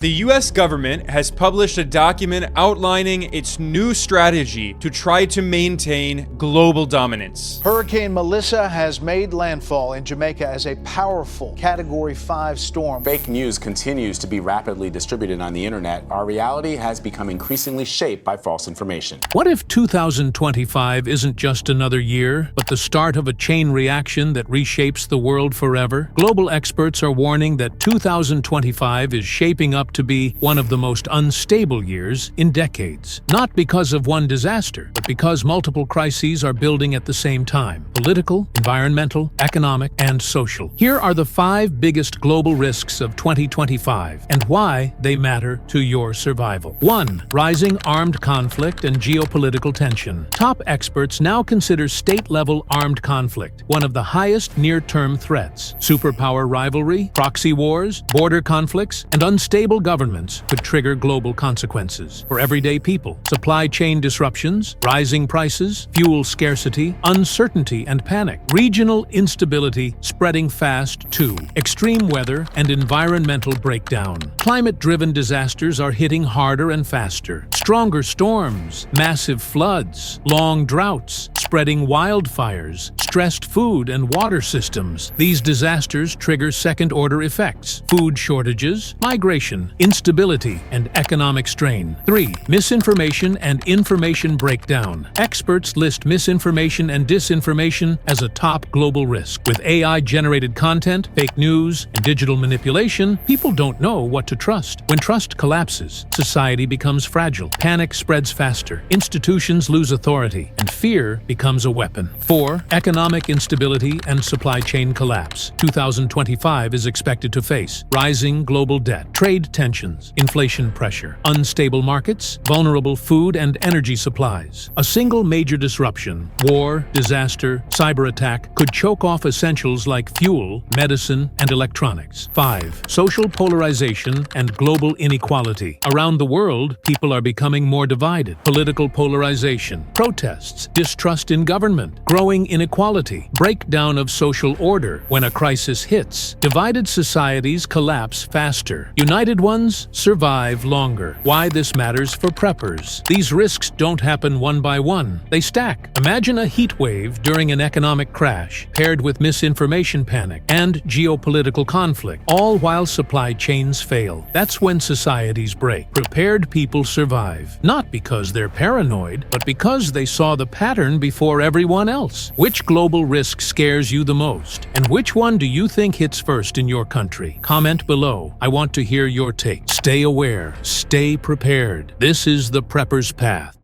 The US government has published a document outlining its new strategy to try to maintain global dominance. Hurricane Melissa has made landfall in Jamaica as a powerful Category 5 storm. Fake news continues to be rapidly distributed on the internet. Our reality has become increasingly shaped by false information. What if 2025 isn't just another year, but the start of a chain reaction that reshapes the world forever? Global experts are warning that 2025 is shaping up to be one of the most unstable years in decades. Not because of one disaster, but because multiple crises are building at the same time: political, environmental, economic, and social. Here are the 5 biggest global risks of 2025 and why they matter to your survival. 1. Rising armed conflict and geopolitical tension. Top experts now consider state-level armed conflict one of the highest near-term threats. Superpower rivalry, proxy wars, border conflicts, and unstable governments could trigger global consequences for everyday people. Supply chain disruptions, rising prices, fuel scarcity, uncertainty and panic. Regional instability spreading fast too. Extreme weather and environmental breakdown. Climate-driven disasters are hitting harder and faster. Stronger storms, massive floods, long droughts, spreading wildfires, stressed food and water systems. These disasters trigger second-order effects: food shortages, migration, instability, and economic strain. 3. Misinformation and information breakdown. Experts list misinformation and disinformation as a top global risk. With AI-generated content, fake news, and digital manipulation, people don't know what to trust. When trust collapses, society becomes fragile. Panic spreads faster, institutions lose authority, and fear becomes a weapon. 4. Economic instability and supply chain collapse. 2025 is expected to face rising global debt, trade tensions, inflation pressure, unstable markets, vulnerable food and energy supplies. A single major disruption, war, disaster, cyber attack, could choke off essentials like fuel, medicine, and electronics. 5. Social polarization and global inequality. Around the world, people are becoming more divided. Political polarization, protests, distrust in government, growing inequality, breakdown of social order. When a crisis hits, divided societies collapse faster. United ones survive longer. Why this matters for preppers. These risks don't happen one by one. They stack. Imagine a heat wave during an economic crash, paired with misinformation panic and geopolitical conflict, all while supply chains fail. That's when societies break. Prepared people survive, not because they're paranoid, but because they saw the pattern before everyone else. Which global risk scares you the most? And which one do you think hits first in your country? Comment below. I want to hear your take. Stay aware. Stay prepared. This is the Prepper's Path.